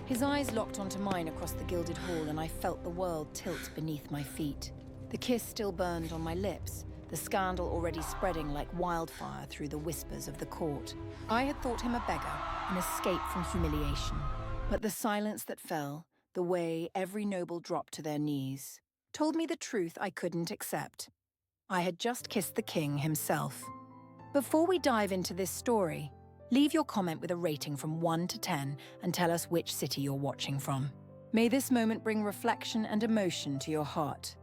His eyes locked onto mine across the gilded hall, and I felt the world tilt beneath my feet. The kiss still burned on my lips, the scandal already spreading like wildfire through the whispers of the court. I had thought him a beggar, an escape from humiliation. But the silence that fell, the way every noble dropped to their knees, told me the truth I couldn't accept. I had just kissed the king himself. Before we dive into this story, leave your comment with a rating from 1 to 10 and tell us which city you're watching from. May this moment bring reflection and emotion to your heart.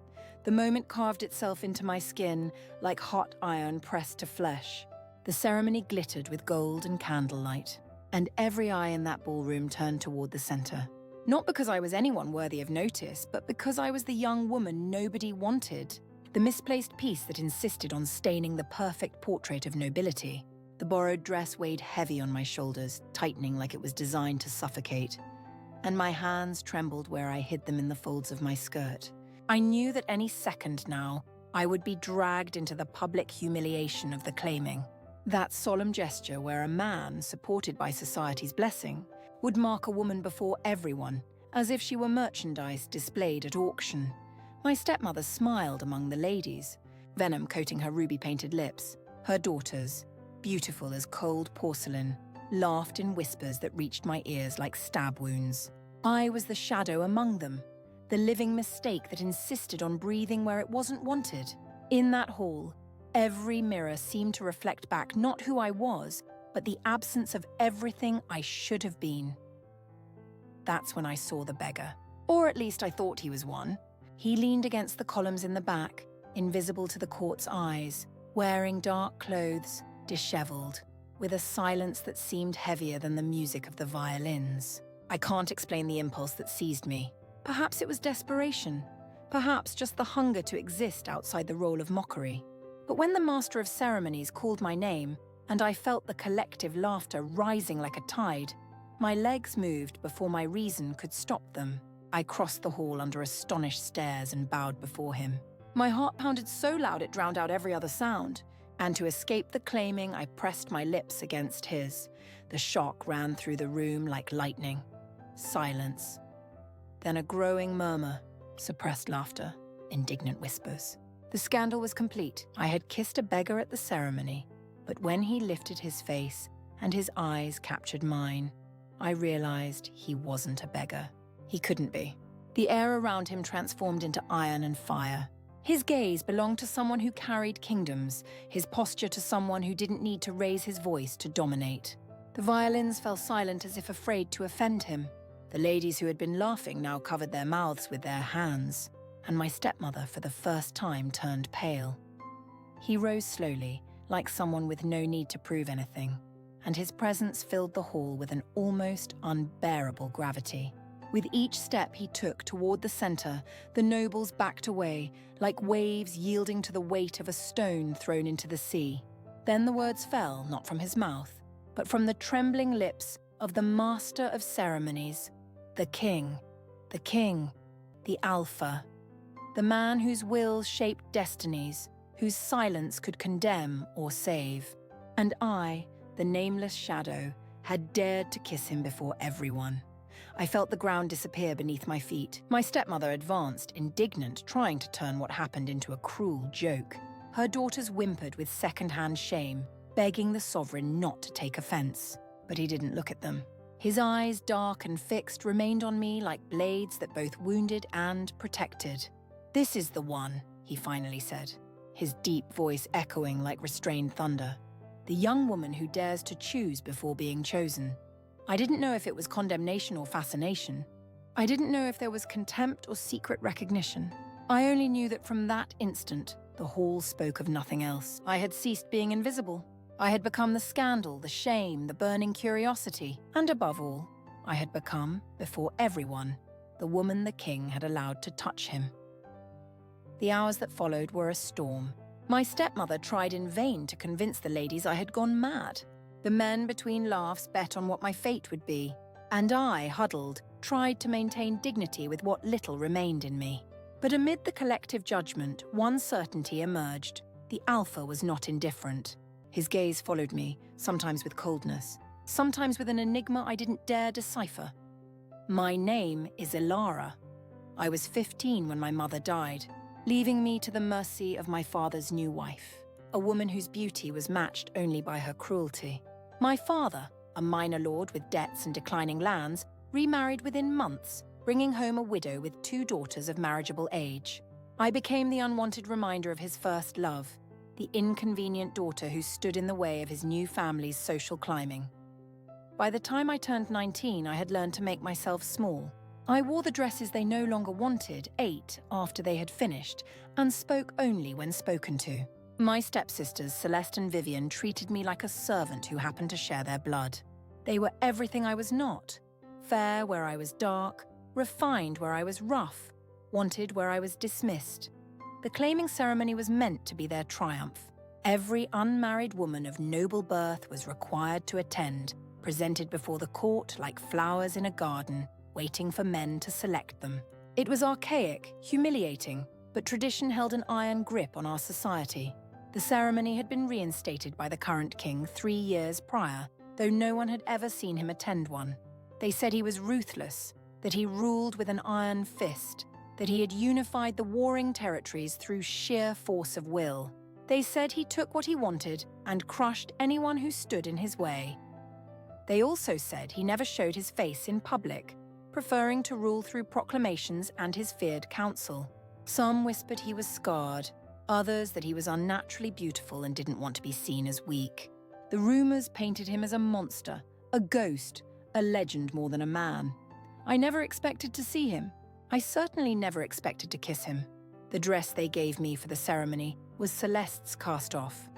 The moment carved itself into my skin like hot iron pressed to flesh. The ceremony glittered with gold and candlelight, and every eye in that ballroom turned toward the center. Not because I was anyone worthy of notice, but because I was the young woman nobody wanted. The misplaced piece that insisted on staining the perfect portrait of nobility. The borrowed dress weighed heavy on my shoulders, tightening like it was designed to suffocate. And my hands trembled where I hid them in the folds of my skirt. I knew that any second now, I would be dragged into the public humiliation of the claiming. That solemn gesture where a man, supported by society's blessing, would mark a woman before everyone, as if she were merchandise displayed at auction. My stepmother smiled among the ladies, venom coating her ruby-painted lips. Her daughters, beautiful as cold porcelain, laughed in whispers that reached my ears like stab wounds. I was the shadow among them, the living mistake that insisted on breathing where it wasn't wanted. In that hall, every mirror seemed to reflect back not who I was, but the absence of everything I should have been. That's when I saw the beggar. Or at least I thought he was one. He leaned against the columns in the back, invisible to the court's eyes, wearing dark clothes, disheveled, with a silence that seemed heavier than the music of the violins. I can't explain the impulse that seized me. Perhaps it was desperation. Perhaps just the hunger to exist outside the role of mockery. But when the master of ceremonies called my name, and I felt the collective laughter rising like a tide, my legs moved before my reason could stop them. I crossed the hall under astonished stares and bowed before him. My heart pounded so loud it drowned out every other sound, and to escape the claiming, I pressed my lips against his. The shock ran through the room like lightning. Silence. Then a growing murmur, suppressed laughter, indignant whispers. The scandal was complete. I had kissed a beggar at the ceremony, but when he lifted his face and his eyes captured mine, I realized he wasn't a beggar. He couldn't be. The air around him transformed into iron and fire. His gaze belonged to someone who carried kingdoms, his posture to someone who didn't need to raise his voice to dominate. The violins fell silent as if afraid to offend him. The ladies who had been laughing now covered their mouths with their hands, and my stepmother for the first time turned pale. He rose slowly, like someone with no need to prove anything, and his presence filled the hall with an almost unbearable gravity. With each step he took toward the center, the nobles backed away, like waves yielding to the weight of a stone thrown into the sea. Then the words fell, not from his mouth, but from the trembling lips of the master of ceremonies, the king, the Alpha, the man whose will shaped destinies, whose silence could condemn or save. And I, the nameless shadow, had dared to kiss him before everyone. I felt the ground disappear beneath my feet. My stepmother advanced, indignant, trying to turn what happened into a cruel joke. Her daughters whimpered with second-hand shame, begging the sovereign not to take offense. But he didn't look at them. His eyes, dark and fixed, remained on me like blades that both wounded and protected. "This is the one," he finally said, his deep voice echoing like restrained thunder. "The young woman who dares to choose before being chosen." I didn't know if it was condemnation or fascination. I didn't know if there was contempt or secret recognition. I only knew that from that instant, the hall spoke of nothing else. I had ceased being invisible. I had become the scandal, the shame, the burning curiosity, and above all, I had become, before everyone, the woman the king had allowed to touch him. The hours that followed were a storm. My stepmother tried in vain to convince the ladies I had gone mad. The men between laughs bet on what my fate would be, and I, huddled, tried to maintain dignity with what little remained in me. But amid the collective judgment, one certainty emerged. The Alpha was not indifferent. His gaze followed me, sometimes with coldness, sometimes with an enigma I didn't dare decipher. My name is Ilara. I was 15 when my mother died, leaving me to the mercy of my father's new wife, a woman whose beauty was matched only by her cruelty. My father, a minor lord with debts and declining lands, remarried within months, bringing home a widow with 2 daughters of marriageable age. I became the unwanted reminder of his first love, the inconvenient daughter who stood in the way of his new family's social climbing. By the time I turned 19, I had learned to make myself small. I wore the dresses they no longer wanted, ate after they had finished, and spoke only when spoken to. My stepsisters, Celeste and Vivian, treated me like a servant who happened to share their blood. They were everything I was not. Fair where I was dark, refined where I was rough, wanted where I was dismissed. The claiming ceremony was meant to be their triumph. Every unmarried woman of noble birth was required to attend, presented before the court like flowers in a garden, waiting for men to select them. It was archaic, humiliating, but tradition held an iron grip on our society. The ceremony had been reinstated by the current king 3 years prior, though no one had ever seen him attend one. They said he was ruthless, that he ruled with an iron fist, that he had unified the warring territories through sheer force of will. They said he took what he wanted and crushed anyone who stood in his way. They also said he never showed his face in public, preferring to rule through proclamations and his feared council. Some whispered he was scarred, others that he was unnaturally beautiful and didn't want to be seen as weak. The rumors painted him as a monster, a ghost, a legend more than a man. I never expected to see him. I certainly never expected to kiss him. The dress they gave me for the ceremony was Celeste's cast-off,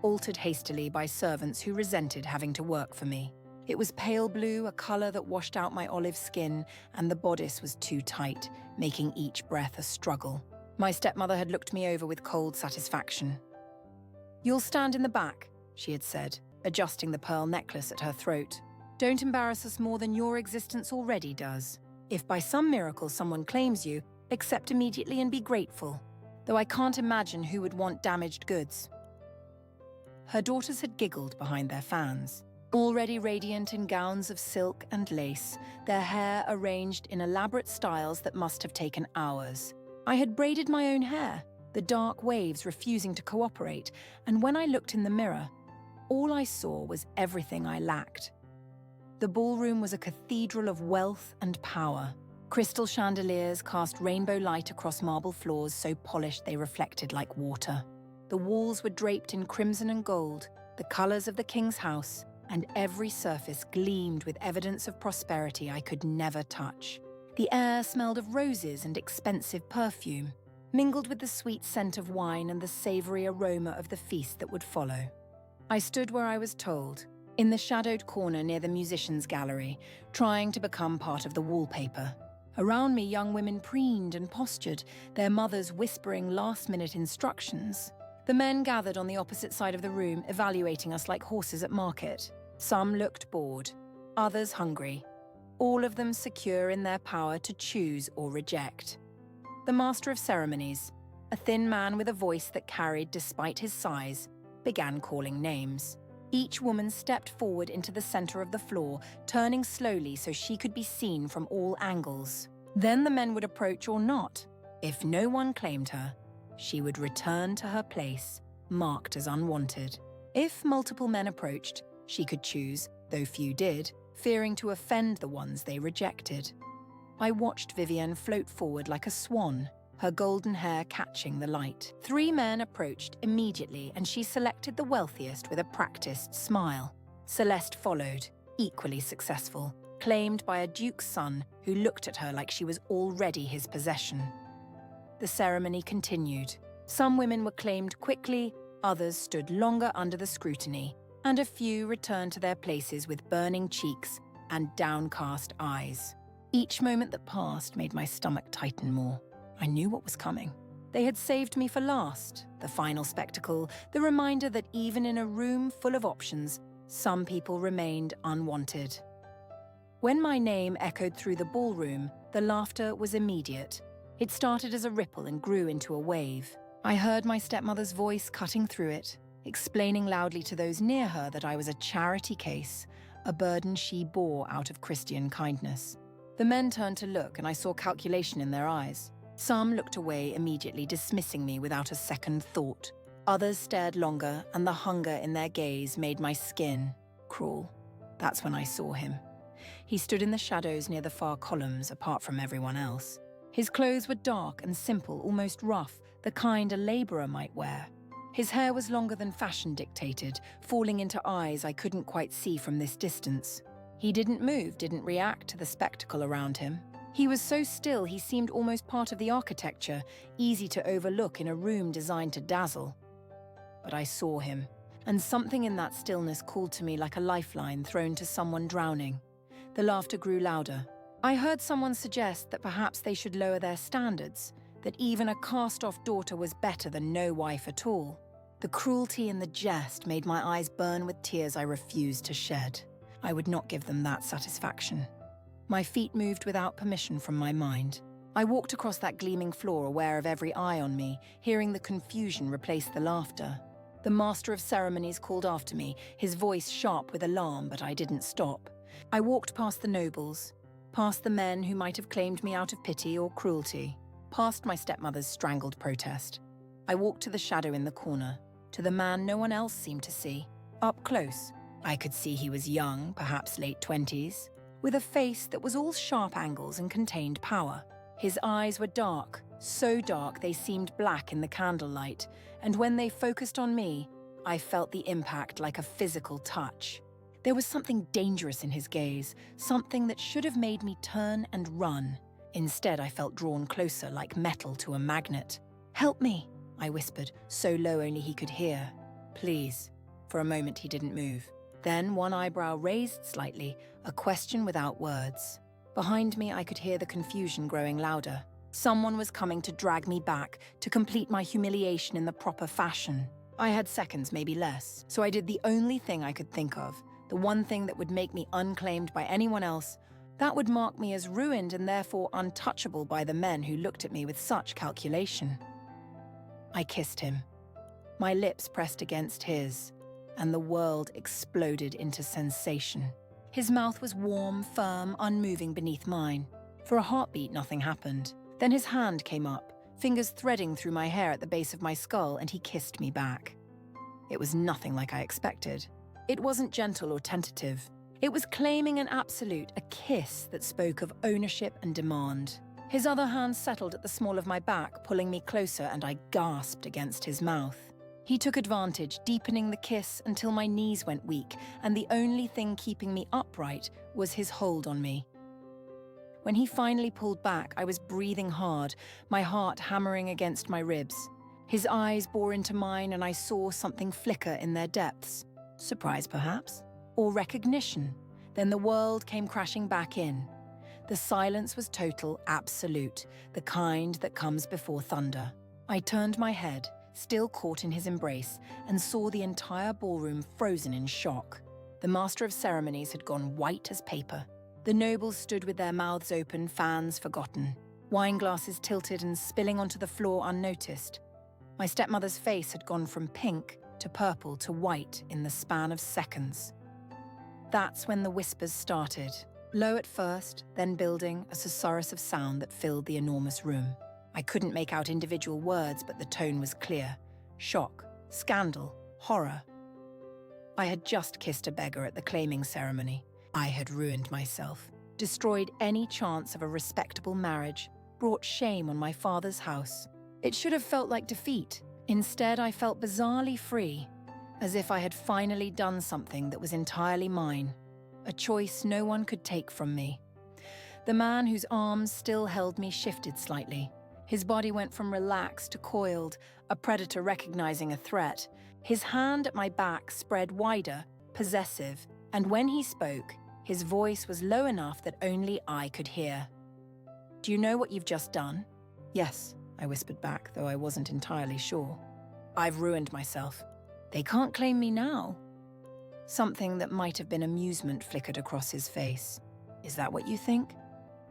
altered hastily by servants who resented having to work for me. It was pale blue, a colour that washed out my olive skin, and the bodice was too tight, making each breath a struggle. My stepmother had looked me over with cold satisfaction. "You'll stand in the back," she had said, adjusting the pearl necklace at her throat. "Don't embarrass us more than your existence already does. If by some miracle someone claims you, accept immediately and be grateful, though I can't imagine who would want damaged goods." Her daughters had giggled behind their fans, already radiant in gowns of silk and lace, their hair arranged in elaborate styles that must have taken hours. I had braided my own hair, the dark waves refusing to cooperate, and when I looked in the mirror, all I saw was everything I lacked. The ballroom was a cathedral of wealth and power. Crystal chandeliers cast rainbow light across marble floors so polished they reflected like water. The walls were draped in crimson and gold, the colours of the king's house, and every surface gleamed with evidence of prosperity I could never touch. The air smelled of roses and expensive perfume, mingled with the sweet scent of wine and the savoury aroma of the feast that would follow. I stood where I was told, in the shadowed corner near the musicians' gallery, trying to become part of the wallpaper. Around me, young women preened and postured, their mothers whispering last-minute instructions. The men gathered on the opposite side of the room, evaluating us like horses at market. Some looked bored, others hungry, all of them secure in their power to choose or reject. The master of ceremonies, a thin man with a voice that carried despite his size, began calling names. Each woman stepped forward into the center of the floor, turning slowly so she could be seen from all angles. Then the men would approach or not. If no one claimed her, she would return to her place, marked as unwanted. If multiple men approached, she could choose, though few did, fearing to offend the ones they rejected. I watched Vivian float forward like a swan, her golden hair catching the light. 3 men approached immediately, and she selected the wealthiest with a practiced smile. Celeste followed, equally successful, claimed by a duke's son who looked at her like she was already his possession. The ceremony continued. Some women were claimed quickly, others stood longer under the scrutiny, and a few returned to their places with burning cheeks and downcast eyes. Each moment that passed made my stomach tighten more. I knew what was coming. They had saved me for last, the final spectacle, the reminder that even in a room full of options, some people remained unwanted. When my name echoed through the ballroom, the laughter was immediate. It started as a ripple and grew into a wave. I heard my stepmother's voice cutting through it, explaining loudly to those near her that I was a charity case, a burden she bore out of Christian kindness. The men turned to look, and I saw calculation in their eyes. Some looked away immediately, dismissing me without a second thought. Others stared longer, and the hunger in their gaze made my skin crawl. That's when I saw him. He stood in the shadows near the far columns, apart from everyone else. His clothes were dark and simple, almost rough, the kind a labourer might wear. His hair was longer than fashion dictated, falling into eyes I couldn't quite see from this distance. He didn't move, didn't react to the spectacle around him. He was so still he seemed almost part of the architecture, easy to overlook in a room designed to dazzle. But I saw him, and something in that stillness called to me like a lifeline thrown to someone drowning. The laughter grew louder. I heard someone suggest that perhaps they should lower their standards, that even a cast-off daughter was better than no wife at all. The cruelty in the jest made my eyes burn with tears I refused to shed. I would not give them that satisfaction. My feet moved without permission from my mind. I walked across that gleaming floor, aware of every eye on me, hearing the confusion replace the laughter. The master of ceremonies called after me, his voice sharp with alarm, but I didn't stop. I walked past the nobles, past the men who might have claimed me out of pity or cruelty, past my stepmother's strangled protest. I walked to the shadow in the corner, to the man no one else seemed to see. Up close, I could see he was young, perhaps late 20s, with a face that was all sharp angles and contained power. His eyes were dark, so dark they seemed black in the candlelight, and when they focused on me, I felt the impact like a physical touch. There was something dangerous in his gaze, something that should have made me turn and run. Instead, I felt drawn closer like metal to a magnet. "Help me," I whispered, so low only he could hear. "Please." For a moment he didn't move. Then one eyebrow raised slightly, a question without words. Behind me I could hear the confusion growing louder. Someone was coming to drag me back, to complete my humiliation in the proper fashion. I had seconds, maybe less, so I did the only thing I could think of, the one thing that would make me unclaimed by anyone else, that would mark me as ruined and therefore untouchable by the men who looked at me with such calculation. I kissed him. My lips pressed against his, and the world exploded into sensation. His mouth was warm, firm, unmoving beneath mine. For a heartbeat, nothing happened. Then his hand came up, fingers threading through my hair at the base of my skull, and he kissed me back. It was nothing like I expected. It wasn't gentle or tentative. It was claiming an absolute, a kiss that spoke of ownership and demand. His other hand settled at the small of my back, pulling me closer, and I gasped against his mouth. He took advantage, deepening the kiss until my knees went weak, and the only thing keeping me upright was his hold on me. When he finally pulled back, I was breathing hard, my heart hammering against my ribs. His eyes bore into mine, and I saw something flicker in their depths. Surprise, perhaps? Or recognition? Then the world came crashing back in. The silence was total, absolute, the kind that comes before thunder. I turned my head, still caught in his embrace, and saw the entire ballroom frozen in shock. The master of ceremonies had gone white as paper. The nobles stood with their mouths open, fans forgotten, wine glasses tilted and spilling onto the floor unnoticed. My stepmother's face had gone from pink to purple to white in the span of seconds. That's when the whispers started, low at first, then building, a susurrus of sound that filled the enormous room. I couldn't make out individual words, but the tone was clear. Shock, scandal, horror. I had just kissed a beggar at the claiming ceremony. I had ruined myself, destroyed any chance of a respectable marriage, brought shame on my father's house. It should have felt like defeat. Instead, I felt bizarrely free, as if I had finally done something that was entirely mine, a choice no one could take from me. The man whose arms still held me shifted slightly. His body went from relaxed to coiled, a predator recognizing a threat. His hand at my back spread wider, possessive, and when he spoke, his voice was low enough that only I could hear. "Do you know what you've just done?" "Yes," I whispered back, though I wasn't entirely sure. "I've ruined myself. They can't claim me now." Something that might have been amusement flickered across his face. "Is that what you think?"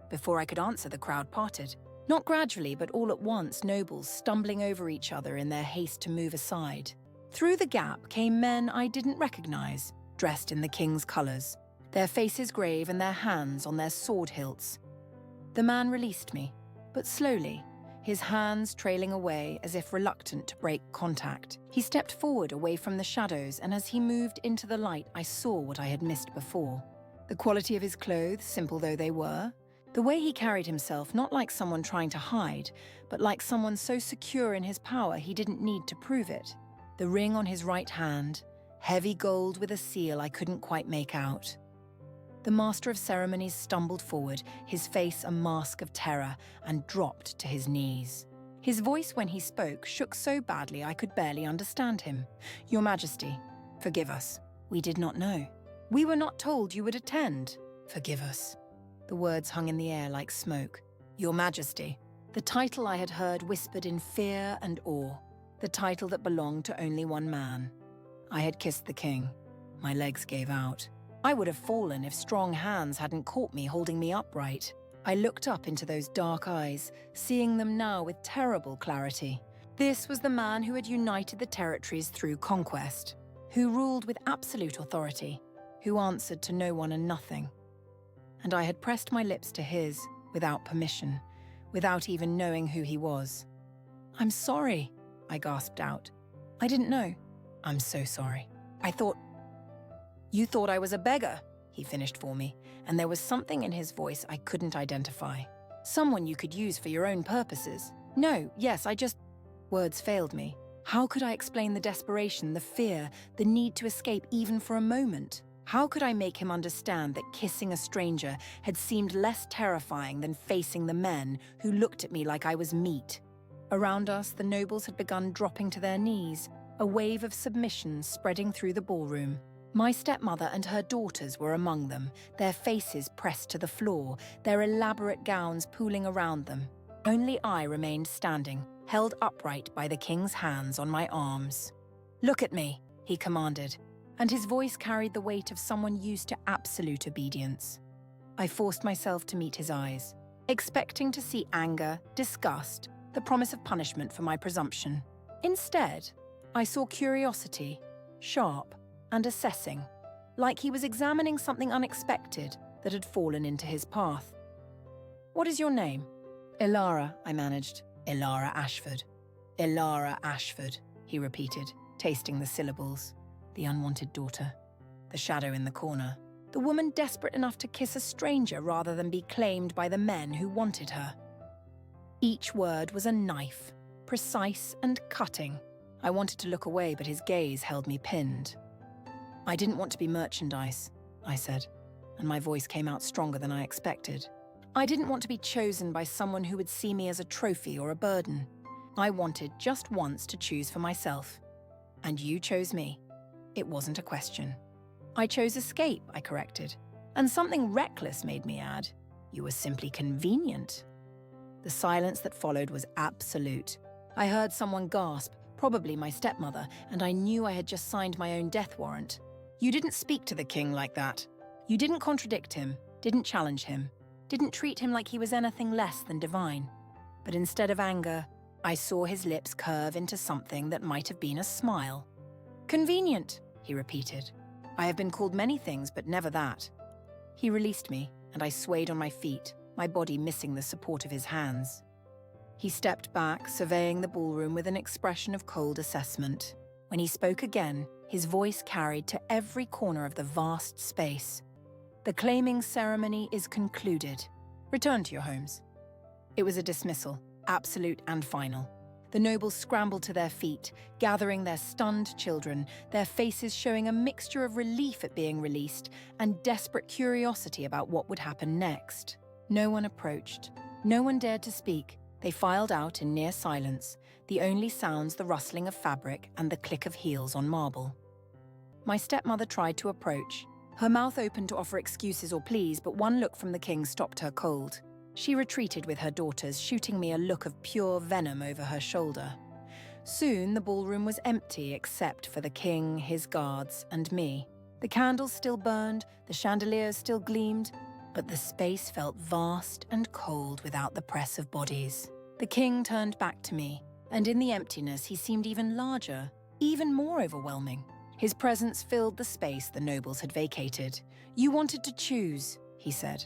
Before I could answer, the crowd parted. Not gradually, but all at once, nobles stumbling over each other in their haste to move aside. Through the gap came men I didn't recognize, dressed in the king's colors, their faces grave and their hands on their sword hilts. The man released me, but slowly, his hands trailing away as if reluctant to break contact. He stepped forward away from the shadows, and as he moved into the light, I saw what I had missed before. The quality of his clothes, simple though they were, the way he carried himself, not like someone trying to hide, but like someone so secure in his power he didn't need to prove it. The ring on his right hand, heavy gold with a seal I couldn't quite make out. The master of ceremonies stumbled forward, his face a mask of terror, and dropped to his knees. His voice when he spoke shook so badly I could barely understand him. "Your Majesty, forgive us. We did not know. We were not told you would attend. Forgive us." The words hung in the air like smoke. "Your Majesty." The title I had heard whispered in fear and awe. The title that belonged to only one man. I had kissed the king. My legs gave out. I would have fallen if strong hands hadn't caught me, holding me upright. I looked up into those dark eyes, seeing them now with terrible clarity. This was the man who had united the territories through conquest, who ruled with absolute authority, who answered to no one and nothing. And I had pressed my lips to his, without permission, without even knowing who he was. "I'm sorry," I gasped out. "I didn't know." "I'm so sorry. I thought..." "You thought I was a beggar," he finished for me, and there was something in his voice I couldn't identify. "Someone you could use for your own purposes." "No, yes, I just..." Words failed me. How could I explain the desperation, the fear, the need to escape even for a moment? How could I make him understand that kissing a stranger had seemed less terrifying than facing the men who looked at me like I was meat? Around us, the nobles had begun dropping to their knees, a wave of submission spreading through the ballroom. My stepmother and her daughters were among them, their faces pressed to the floor, their elaborate gowns pooling around them. Only I remained standing, held upright by the king's hands on my arms. "Look at me," he commanded, and his voice carried the weight of someone used to absolute obedience. I forced myself to meet his eyes, expecting to see anger, disgust, the promise of punishment for my presumption. Instead, I saw curiosity, sharp and assessing, like he was examining something unexpected that had fallen into his path. "What is your name?" "Ilara," I managed. "Ilara Ashford." "Ilara Ashford," he repeated, tasting the syllables. The unwanted daughter. The shadow in the corner. The woman desperate enough to kiss a stranger rather than be claimed by the men who wanted her. Each word was a knife, precise and cutting. I wanted to look away, but his gaze held me pinned. "I didn't want to be merchandise," I said, and my voice came out stronger than I expected. "I didn't want to be chosen by someone who would see me as a trophy or a burden. I wanted just once to choose for myself. And you chose me. It wasn't a question." "I chose escape," I corrected. "And something reckless made me add. You were simply convenient." The silence that followed was absolute. I heard someone gasp, probably my stepmother, and I knew I had just signed my own death warrant. "You didn't speak to the king like that. You didn't contradict him, didn't challenge him, didn't treat him like he was anything less than divine. But instead of anger, I saw his lips curve into something that might have been a smile. "Convenient," he repeated. "I have been called many things, but never that." He released me, and I swayed on my feet, my body missing the support of his hands. He stepped back, surveying the ballroom with an expression of cold assessment. When he spoke again, his voice carried to every corner of the vast space. "The claiming ceremony is concluded. Return to your homes." It was a dismissal, absolute and final. The nobles scrambled to their feet, gathering their stunned children, their faces showing a mixture of relief at being released and desperate curiosity about what would happen next. No one approached. No one dared to speak. They filed out in near silence, the only sounds the rustling of fabric and the click of heels on marble. My stepmother tried to approach, her mouth open to offer excuses or pleas, but one look from the king stopped her cold. She retreated with her daughters, shooting me a look of pure venom over her shoulder. Soon the ballroom was empty except for the king, his guards, and me. The candles still burned, the chandeliers still gleamed, but the space felt vast and cold without the press of bodies. The king turned back to me, and in the emptiness he seemed even larger, even more overwhelming. His presence filled the space the nobles had vacated. "You wanted to choose," he said.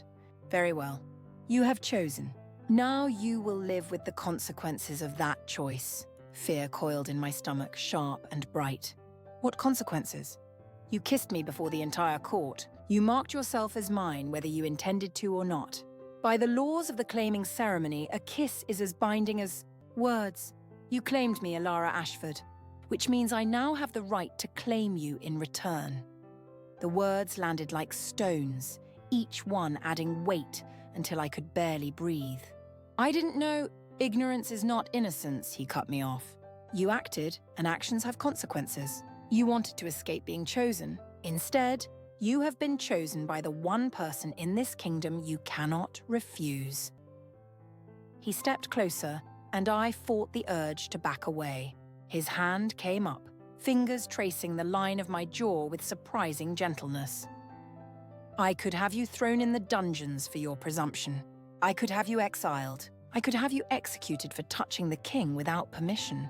"Very well. You have chosen. Now you will live with the consequences of that choice. Fear coiled in my stomach, sharp and bright. What consequences? You kissed me before the entire court. You marked yourself as mine, whether you intended to or not. By the laws of the claiming ceremony, a kiss is as binding as words. You claimed me, Alara Ashford, which means I now have the right to claim you in return. The words landed like stones, each one adding weight until I could barely breathe. I didn't know. Ignorance is not innocence, he cut me off. You acted, and actions have consequences. You wanted to escape being chosen. Instead, you have been chosen by the one person in this kingdom you cannot refuse. He stepped closer, and I fought the urge to back away. His hand came up, fingers tracing the line of my jaw with surprising gentleness. I could have you thrown in the dungeons for your presumption. I could have you exiled. I could have you executed for touching the king without permission.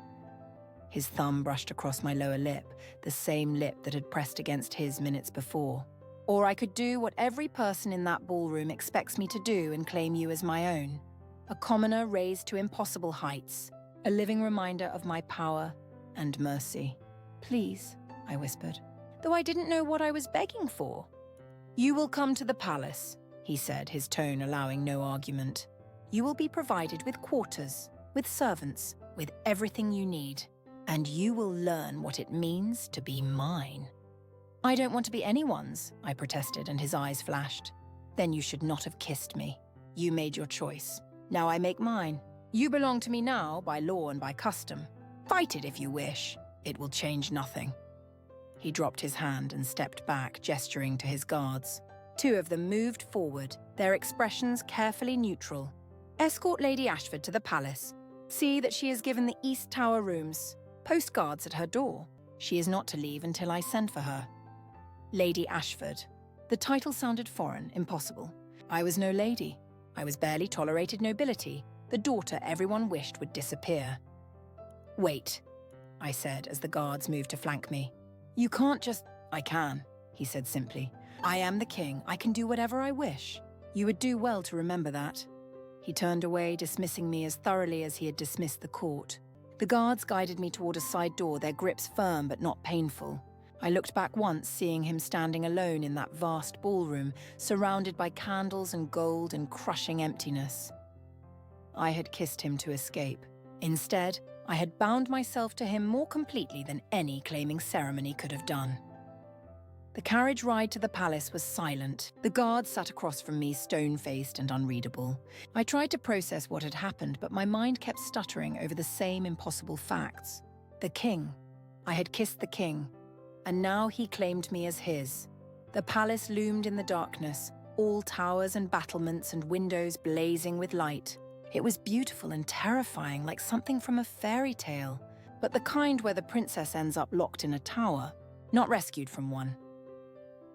His thumb brushed across my lower lip, the same lip that had pressed against his minutes before. Or I could do what every person in that ballroom expects me to do and claim you as my own. A commoner raised to impossible heights, a living reminder of my power and mercy. Please, I whispered, though I didn't know what I was begging for. You will come to the palace, he said, his tone allowing no argument. You will be provided with quarters, with servants, with everything you need, and you will learn what it means to be mine. I don't want to be anyone's, I protested, and his eyes flashed. Then you should not have kissed me. You made your choice. Now I make mine. You belong to me now, by law and by custom. Fight it if you wish. It will change nothing. He dropped his hand and stepped back, gesturing to his guards. Two of them moved forward, their expressions carefully neutral. Escort Lady Ashford to the palace. See that she is given the East Tower rooms. Post guards at her door. She is not to leave until I send for her. Lady Ashford. The title sounded foreign, impossible. I was no lady. I was barely tolerated nobility, the daughter everyone wished would disappear. Wait, I said as the guards moved to flank me. You can't just... I can, he said simply. I am the king. I can do whatever I wish. You would do well to remember that. He turned away, dismissing me as thoroughly as he had dismissed the court. The guards guided me toward a side door, their grips firm but not painful. I looked back once, seeing him standing alone in that vast ballroom, surrounded by candles and gold and crushing emptiness. I had kissed him to escape. Instead, I had bound myself to him more completely than any claiming ceremony could have done. The carriage ride to the palace was silent. The guards sat across from me, stone-faced and unreadable. I tried to process what had happened, but my mind kept stuttering over the same impossible facts. The king. I had kissed the king, and now he claimed me as his. The palace loomed in the darkness, all towers and battlements and windows blazing with light. It was beautiful and terrifying, like something from a fairy tale, but the kind where the princess ends up locked in a tower, not rescued from one.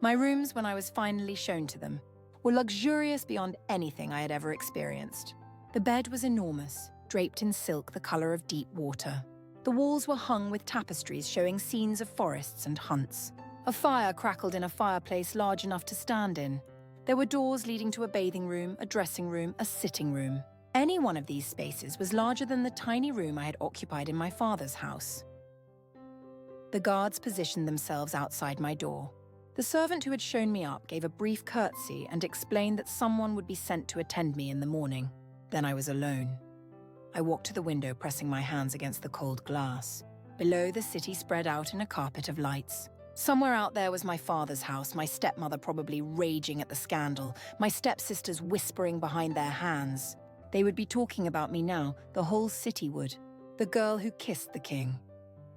My rooms, when I was finally shown to them, were luxurious beyond anything I had ever experienced. The bed was enormous, draped in silk the color of deep water. The walls were hung with tapestries showing scenes of forests and hunts. A fire crackled in a fireplace large enough to stand in. There were doors leading to a bathing room, a dressing room, a sitting room. Any one of these spaces was larger than the tiny room I had occupied in my father's house. The guards positioned themselves outside my door. The servant who had shown me up gave a brief curtsy and explained that someone would be sent to attend me in the morning. Then I was alone. I walked to the window, pressing my hands against the cold glass. Below, the city spread out in a carpet of lights. Somewhere out there was my father's house, my stepmother probably raging at the scandal, my stepsisters whispering behind their hands. They would be talking about me now, the whole city would. The girl who kissed the king.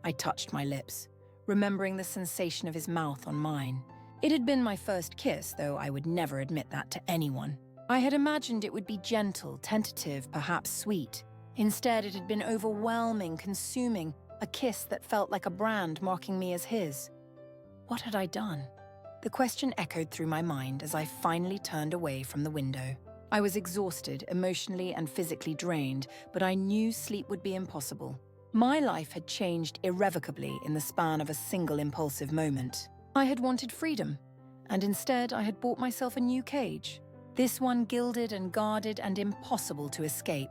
I touched my lips, remembering the sensation of his mouth on mine. It had been my first kiss, though I would never admit that to anyone. I had imagined it would be gentle, tentative, perhaps sweet. Instead, it had been overwhelming, consuming, a kiss that felt like a brand marking me as his. What had I done? The question echoed through my mind as I finally turned away from the window. I was exhausted, emotionally and physically drained, but I knew sleep would be impossible. My life had changed irrevocably in the span of a single impulsive moment. I had wanted freedom, and instead I had bought myself a new cage. This one gilded and guarded and impossible to escape.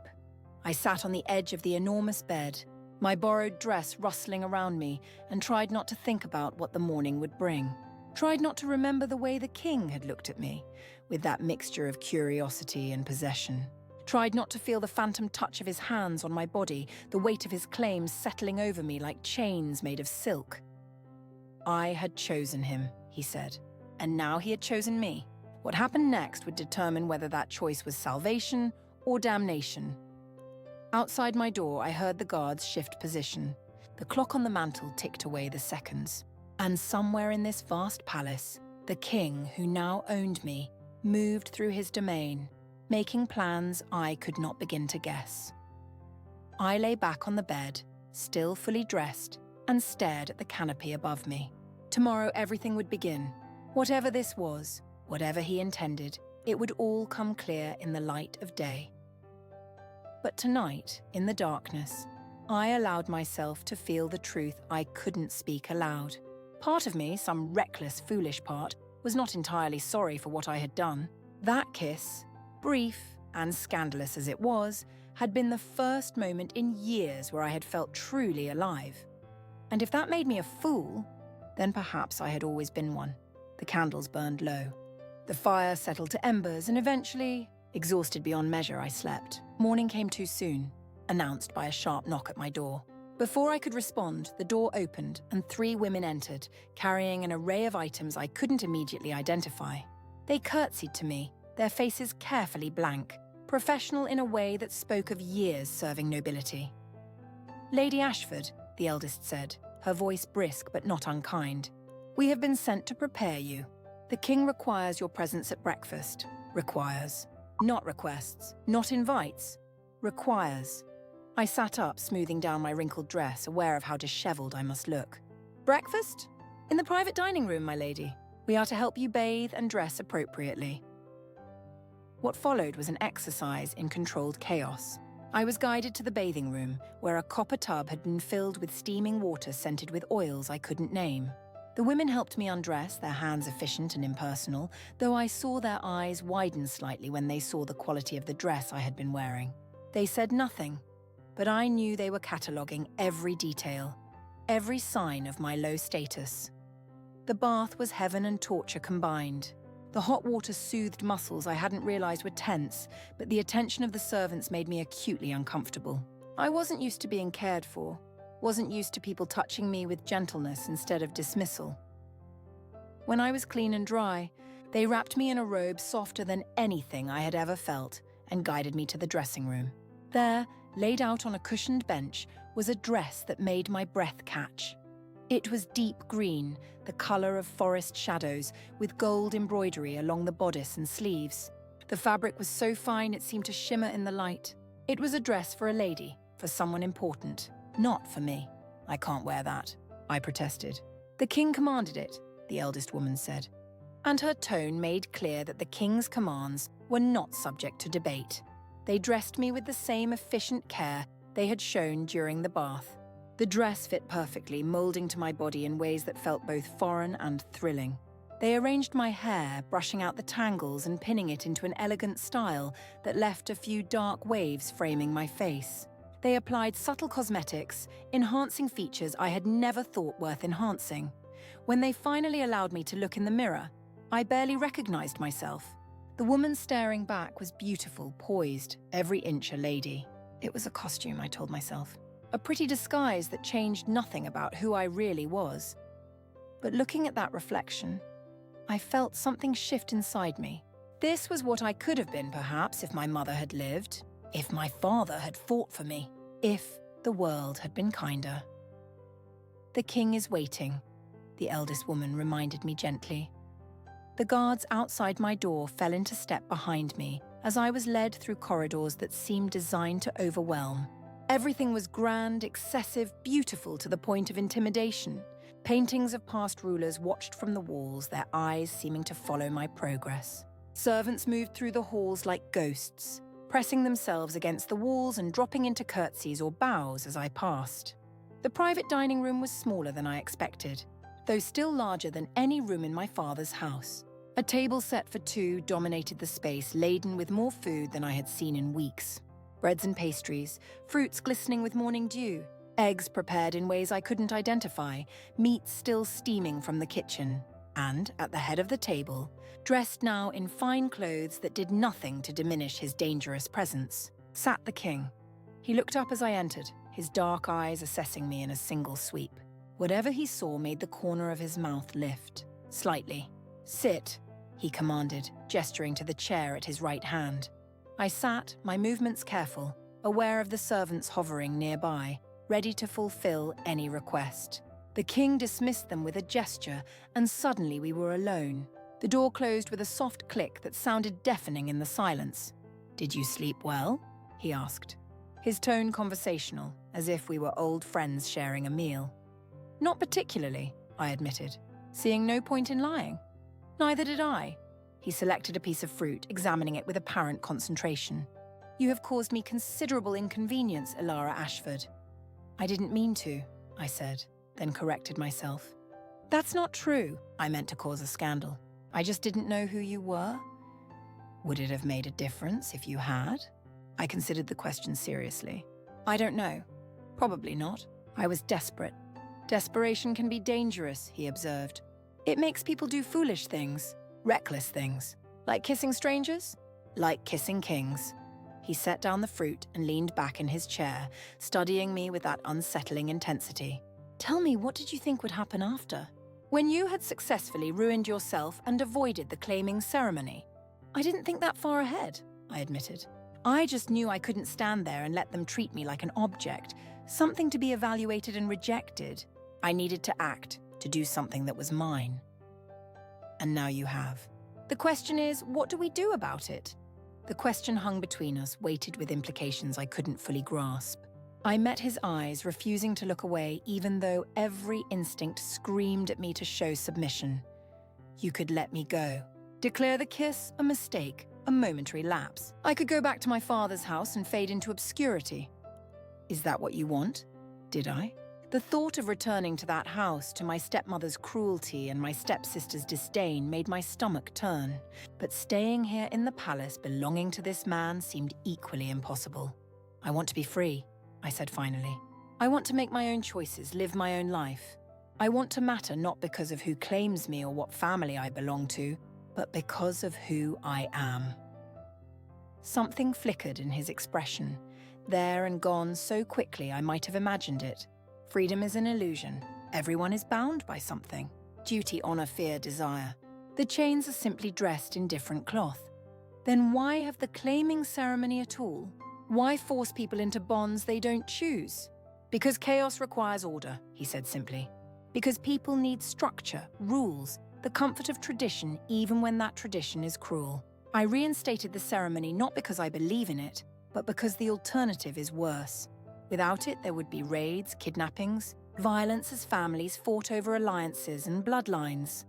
I sat on the edge of the enormous bed, my borrowed dress rustling around me, and tried not to think about what the morning would bring. Tried not to remember the way the king had looked at me, with that mixture of curiosity and possession. Tried not to feel the phantom touch of his hands on my body, the weight of his claims settling over me like chains made of silk. I had chosen him, he said, and now he had chosen me. What happened next would determine whether that choice was salvation or damnation. Outside my door, I heard the guards shift position. The clock on the mantel ticked away the seconds. And somewhere in this vast palace, the king, who now owned me, moved through his domain, making plans I could not begin to guess. I lay back on the bed, still fully dressed, and stared at the canopy above me. Tomorrow everything would begin. Whatever this was, whatever he intended, it would all come clear in the light of day. But tonight, in the darkness, I allowed myself to feel the truth I couldn't speak aloud. Part of me, some reckless, foolish part, was not entirely sorry for what I had done. That kiss, brief and scandalous as it was, had been the first moment in years where I had felt truly alive. And if that made me a fool, then perhaps I had always been one. The candles burned low. The fire settled to embers, and eventually, exhausted beyond measure, I slept. Morning came too soon, announced by a sharp knock at my door. Before I could respond, the door opened and 3 women entered, carrying an array of items I couldn't immediately identify. They curtsied to me, their faces carefully blank, professional in a way that spoke of years serving nobility. "Lady Ashford," the eldest said, her voice brisk but not unkind. "We have been sent to prepare you. The king requires your presence at breakfast. Requires. Not requests, not invites. Requires." I sat up, smoothing down my wrinkled dress, aware of how disheveled I must look. "Breakfast? In the private dining room, my lady. We are to help you bathe and dress appropriately." What followed was an exercise in controlled chaos. I was guided to the bathing room, where a copper tub had been filled with steaming water scented with oils I couldn't name. The women helped me undress, their hands efficient and impersonal, though I saw their eyes widen slightly when they saw the quality of the dress I had been wearing. They said nothing, but I knew they were cataloguing every detail, every sign of my low status. The bath was heaven and torture combined. The hot water soothed muscles I hadn't realized were tense, but the attention of the servants made me acutely uncomfortable. I wasn't used to being cared for, wasn't used to people touching me with gentleness instead of dismissal. When I was clean and dry, they wrapped me in a robe softer than anything I had ever felt and guided me to the dressing room. There, laid out on a cushioned bench, was a dress that made my breath catch. It was deep green, the colour of forest shadows, with gold embroidery along the bodice and sleeves. The fabric was so fine it seemed to shimmer in the light. It was a dress for a lady, for someone important, not for me. "I can't wear that," I protested. "The king commanded it," the eldest woman said. And her tone made clear that the king's commands were not subject to debate. They dressed me with the same efficient care they had shown during the bath. The dress fit perfectly, moulding to my body in ways that felt both foreign and thrilling. They arranged my hair, brushing out the tangles and pinning it into an elegant style that left a few dark waves framing my face. They applied subtle cosmetics, enhancing features I had never thought worth enhancing. When they finally allowed me to look in the mirror, I barely recognized myself. The woman staring back was beautiful, poised, every inch a lady. It was a costume, I told myself. A pretty disguise that changed nothing about who I really was. But looking at that reflection, I felt something shift inside me. This was what I could have been, perhaps, if my mother had lived, if my father had fought for me, if the world had been kinder. "The king is waiting," the eldest woman reminded me gently. The guards outside my door fell into step behind me as I was led through corridors that seemed designed to overwhelm. Everything was grand, excessive, beautiful to the point of intimidation. Paintings of past rulers watched from the walls, their eyes seeming to follow my progress. Servants moved through the halls like ghosts, pressing themselves against the walls and dropping into curtsies or bows as I passed. The private dining room was smaller than I expected, though still larger than any room in my father's house. A table set for two dominated the space, laden with more food than I had seen in weeks. Breads and pastries, fruits glistening with morning dew, eggs prepared in ways I couldn't identify, meat still steaming from the kitchen. And, at the head of the table, dressed now in fine clothes that did nothing to diminish his dangerous presence, sat the king. He looked up as I entered, his dark eyes assessing me in a single sweep. Whatever he saw made the corner of his mouth lift, slightly. "Sit," he commanded, gesturing to the chair at his right hand. I sat, my movements careful, aware of the servants hovering nearby, ready to fulfill any request. The king dismissed them with a gesture, and suddenly we were alone. The door closed with a soft click that sounded deafening in the silence. "Did you sleep well?" he asked. His tone conversational, as if we were old friends sharing a meal. "Not particularly," I admitted, seeing no point in lying. "Neither did I." He selected a piece of fruit, examining it with apparent concentration. "You have caused me considerable inconvenience, Ilara Ashford." "I didn't mean to," I said, then corrected myself. "That's not true. I meant to cause a scandal. I just didn't know who you were." "Would it have made a difference if you had?" I considered the question seriously. "I don't know. Probably not. I was desperate." "Desperation can be dangerous," he observed. "It makes people do foolish things, reckless things. Like kissing strangers? Like kissing kings." He set down the fruit and leaned back in his chair, studying me with that unsettling intensity. "Tell me, what did you think would happen after? When you had successfully ruined yourself and avoided the claiming ceremony?" "I didn't think that far ahead," I admitted. "I just knew I couldn't stand there and let them treat me like an object, something to be evaluated and rejected. I needed to act, to do something that was mine. And now you have. The question is, what do we do about it?" The question hung between us, weighted with implications I couldn't fully grasp. I met his eyes, refusing to look away, even though every instinct screamed at me to show submission. "You could let me go. Declare the kiss a mistake, a momentary lapse. I could go back to my father's house and fade into obscurity." "Is that what you want?" Did I? The thought of returning to that house, to my stepmother's cruelty and my stepsister's disdain, made my stomach turn. But staying here in the palace belonging to this man seemed equally impossible. "I want to be free," I said finally. "I want to make my own choices, live my own life. I want to matter not because of who claims me or what family I belong to, but because of who I am." Something flickered in his expression, there and gone so quickly I might have imagined it. Freedom is an illusion. Everyone is bound by something. Duty, honor, fear, desire. The chains are simply dressed in different cloth. Then why have the claiming ceremony at all? Why force people into bonds they don't choose? "Because chaos requires order," he said simply. "Because people need structure, rules, the comfort of tradition, even when that tradition is cruel." I reinstated the ceremony not because I believe in it, but because the alternative is worse. Without it, there would be raids, kidnappings, violence as families fought over alliances and bloodlines.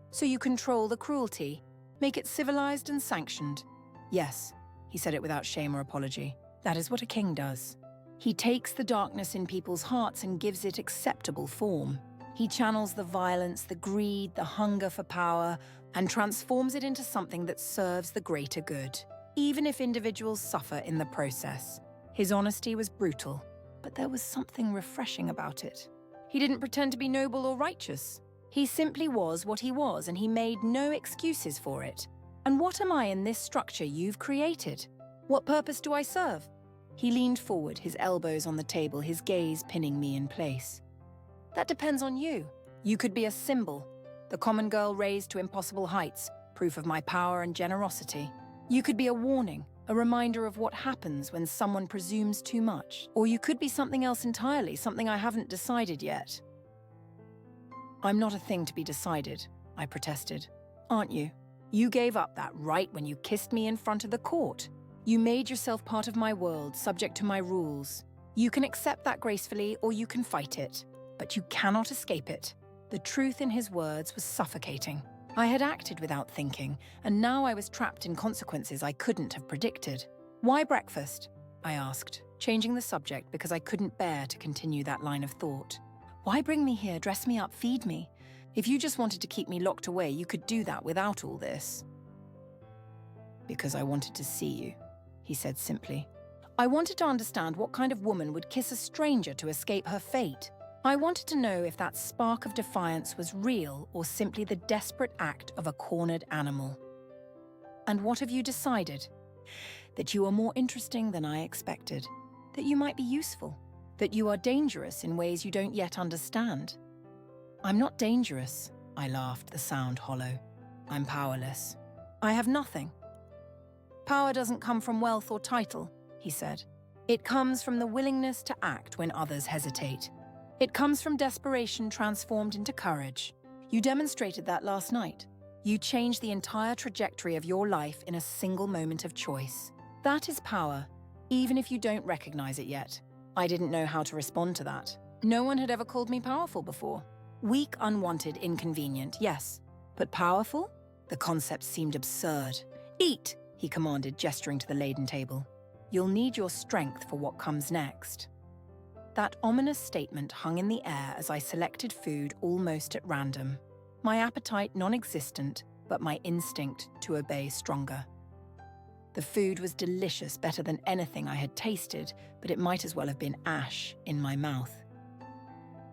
"So you control the cruelty, make it civilized and sanctioned?" "Yes," he said it without shame or apology. "That is what a king does. He takes the darkness in people's hearts and gives it acceptable form. He channels the violence, the greed, the hunger for power, and transforms it into something that serves the greater good, even if individuals suffer in the process." His honesty was brutal, but there was something refreshing about it. He didn't pretend to be noble or righteous. He simply was what he was, and he made no excuses for it. "And what am I in this structure you've created? What purpose do I serve?" He leaned forward, his elbows on the table, his gaze pinning me in place. "That depends on you. You could be a symbol, the common girl raised to impossible heights, proof of my power and generosity. You could be a warning, a reminder of what happens when someone presumes too much. Or you could be something else entirely, something I haven't decided yet." "I'm not a thing to be decided," I protested. "Aren't you? You gave up that right when you kissed me in front of the court. You made yourself part of my world, subject to my rules. You can accept that gracefully or you can fight it, but you cannot escape it." The truth in his words was suffocating. I had acted without thinking, and now I was trapped in consequences I couldn't have predicted. "Why breakfast?" I asked, changing the subject because I couldn't bear to continue that line of thought. "Why bring me here, dress me up, feed me? If you just wanted to keep me locked away, you could do that without all this. Because I wanted to see you, he said simply. I wanted to understand what kind of woman would kiss a stranger to escape her fate. I wanted to know if that spark of defiance was real or simply the desperate act of a cornered animal. And what have you decided? That you are more interesting than I expected. That you might be useful. That you are dangerous in ways you don't yet understand. I'm not dangerous, I laughed, the sound hollow. I'm powerless. I have nothing. Power doesn't come from wealth or title, he said. It comes from the willingness to act when others hesitate. It comes from desperation transformed into courage. You demonstrated that last night. You changed the entire trajectory of your life in a single moment of choice. That is power, even if you don't recognize it yet. I didn't know how to respond to that. No one had ever called me powerful before. Weak, unwanted, inconvenient, yes. But powerful? The concept seemed absurd. Eat, he commanded, gesturing to the laden table. You'll need your strength for what comes next. That ominous statement hung in the air as I selected food almost at random. My appetite non-existent, but my instinct to obey stronger. The food was delicious, better than anything I had tasted, but it might as well have been ash in my mouth.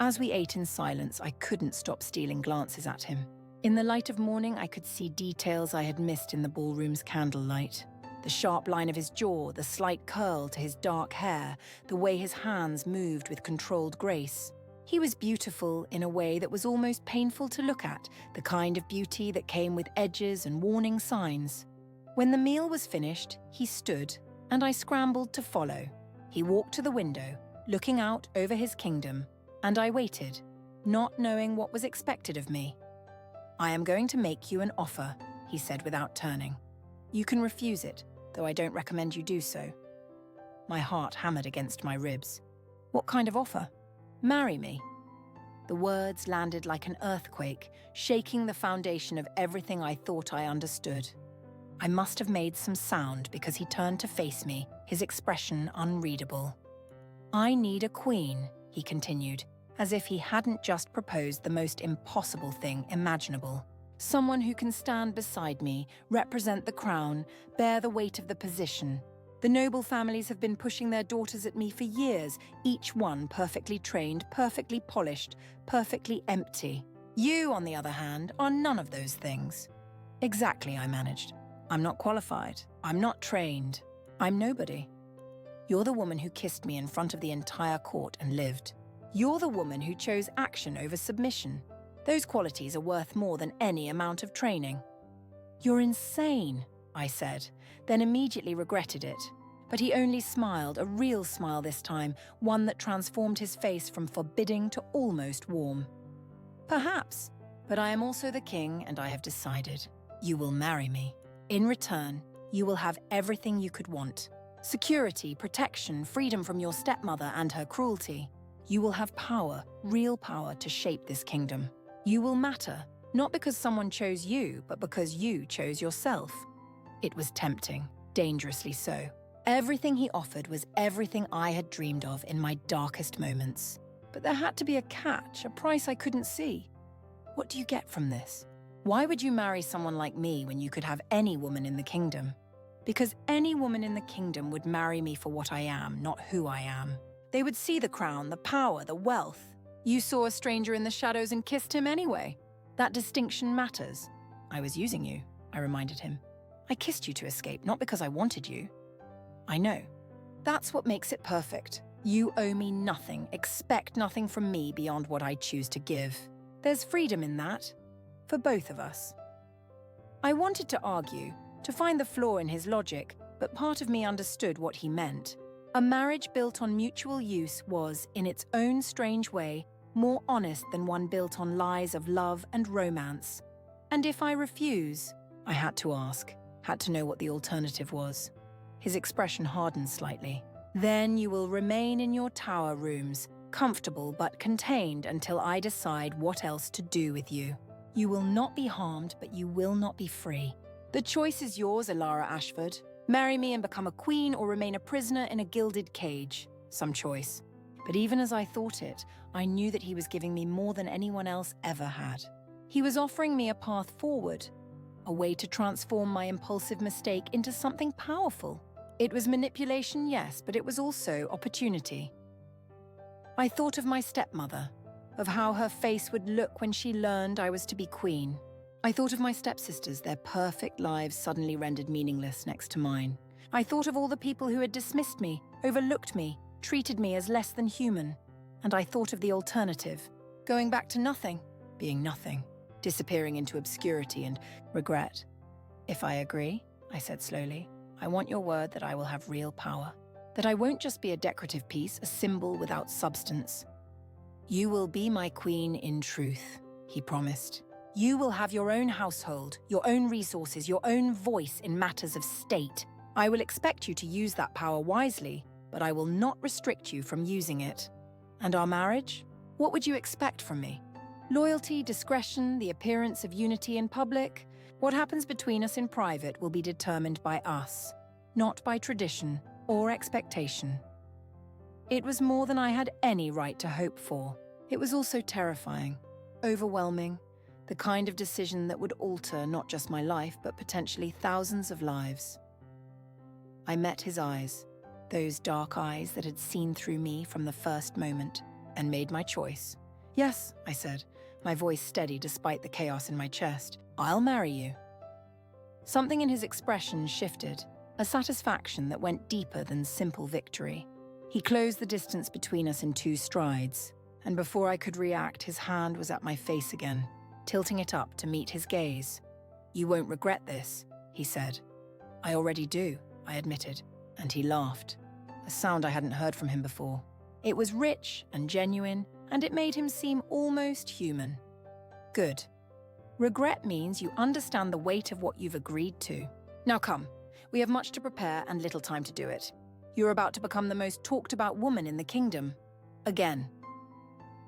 As we ate in silence, I couldn't stop stealing glances at him. In the light of morning, I could see details I had missed in the ballroom's candlelight. The sharp line of his jaw, the slight curl to his dark hair, the way his hands moved with controlled grace. He was beautiful in a way that was almost painful to look at, the kind of beauty that came with edges and warning signs. When the meal was finished, he stood, and I scrambled to follow. He walked to the window, looking out over his kingdom, and I waited, not knowing what was expected of me. I am going to make you an offer, he said without turning. You can refuse it, though I don't recommend you do so. My heart hammered against my ribs. What kind of offer? Marry me. The words landed like an earthquake, shaking the foundation of everything I thought I understood. I must have made some sound because he turned to face me, his expression unreadable. I need a queen, he continued, as if he hadn't just proposed the most impossible thing imaginable. Someone who can stand beside me, represent the crown, bear the weight of the position. The noble families have been pushing their daughters at me for years, each one perfectly trained, perfectly polished, perfectly empty. You, on the other hand, are none of those things. Exactly, I managed. I'm not qualified. I'm not trained. I'm nobody. You're the woman who kissed me in front of the entire court and lived. You're the woman who chose action over submission. Those qualities are worth more than any amount of training. You're insane, I said, then immediately regretted it. But he only smiled, a real smile this time, one that transformed his face from forbidding to almost warm. Perhaps, but I am also the king, and I have decided. You will marry me. In return, you will have everything you could want. Security, protection, freedom from your stepmother and her cruelty. You will have power, real power to shape this kingdom. You will matter, not because someone chose you, but because you chose yourself. It was tempting, dangerously so. Everything he offered was everything I had dreamed of in my darkest moments. But there had to be a catch, a price I couldn't see. What do you get from this? Why would you marry someone like me when you could have any woman in the kingdom? Because any woman in the kingdom would marry me for what I am, not who I am. They would see the crown, the power, the wealth. You saw a stranger in the shadows and kissed him anyway. That distinction matters. I was using you, I reminded him. I kissed you to escape, not because I wanted you. I know. That's what makes it perfect. You owe me nothing, expect nothing from me beyond what I choose to give. There's freedom in that. For both of us. I wanted to argue, to find the flaw in his logic, but part of me understood what he meant. A marriage built on mutual use was, in its own strange way, more honest than one built on lies of love and romance. And if I refuse, I had to ask, had to know what the alternative was. His expression hardened slightly. Then you will remain in your tower rooms, comfortable but contained until I decide what else to do with you. You will not be harmed, but you will not be free. The choice is yours, Alara Ashford. Marry me and become a queen or remain a prisoner in a gilded cage. Some choice. But even as I thought it, I knew that he was giving me more than anyone else ever had. He was offering me a path forward, a way to transform my impulsive mistake into something powerful. It was manipulation, yes, but it was also opportunity. I thought of my stepmother, of how her face would look when she learned I was to be queen. I thought of my stepsisters, their perfect lives suddenly rendered meaningless next to mine. I thought of all the people who had dismissed me, overlooked me, treated me as less than human. And I thought of the alternative, going back to nothing, being nothing, disappearing into obscurity and regret. If I agree, I said slowly, I want your word that I will have real power, that I won't just be a decorative piece, a symbol without substance. You will be my queen in truth, he promised. You will have your own household, your own resources, your own voice in matters of state. I will expect you to use that power wisely, but I will not restrict you from using it. And our marriage? What would you expect from me? Loyalty, discretion, the appearance of unity in public? What happens between us in private will be determined by us, not by tradition or expectation. It was more than I had any right to hope for. It was also terrifying, overwhelming, the kind of decision that would alter not just my life, but potentially thousands of lives. I met his eyes, those dark eyes that had seen through me from the first moment, and made my choice. Yes, I said, my voice steady despite the chaos in my chest. I'll marry you. Something in his expression shifted, a satisfaction that went deeper than simple victory. He closed the distance between us in 2 strides, and before I could react, his hand was at my face again, tilting it up to meet his gaze. You won't regret this, he said. I already do, I admitted, and he laughed, a sound I hadn't heard from him before. It was rich and genuine, and it made him seem almost human. Good. Regret means you understand the weight of what you've agreed to. Now come, we have much to prepare and little time to do it. You're about to become the most talked about woman in the kingdom. Again.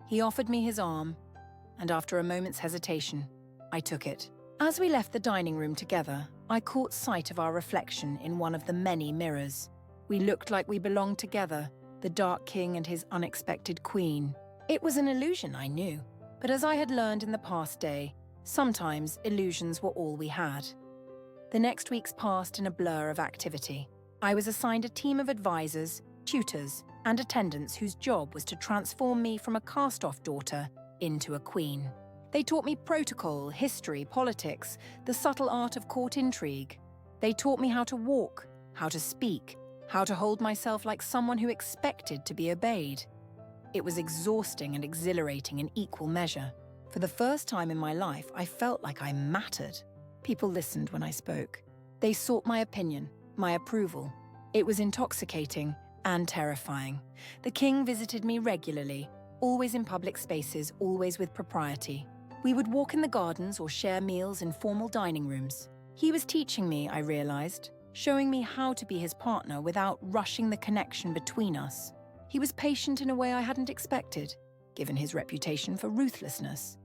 He offered me his arm, and after a moment's hesitation, I took it. As we left the dining room together, I caught sight of our reflection in one of the many mirrors. We looked like we belonged together, the Dark King and his unexpected queen. It was an illusion, I knew, but as I had learned in the past day, sometimes illusions were all we had. The next weeks passed in a blur of activity. I was assigned a team of advisors, tutors, and attendants whose job was to transform me from a cast-off daughter into a queen. They taught me protocol, history, politics, the subtle art of court intrigue. They taught me how to walk, how to speak, how to hold myself like someone who expected to be obeyed. It was exhausting and exhilarating in equal measure. For the first time in my life, I felt like I mattered. People listened when I spoke. They sought my opinion, my approval. It was intoxicating and terrifying. The king visited me regularly, always in public spaces, always with propriety. We would walk in the gardens or share meals in formal dining rooms. He was teaching me, I realized, showing me how to be his partner without rushing the connection between us. He was patient in a way I hadn't expected, given his reputation for ruthlessness.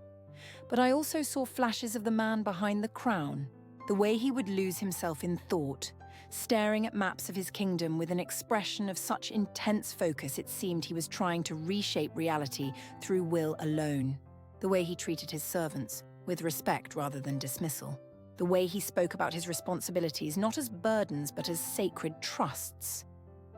But I also saw flashes of the man behind the crown, the way he would lose himself in thought, staring at maps of his kingdom with an expression of such intense focus it seemed he was trying to reshape reality through will alone. The way he treated his servants, with respect rather than dismissal. The way he spoke about his responsibilities not as burdens but as sacred trusts.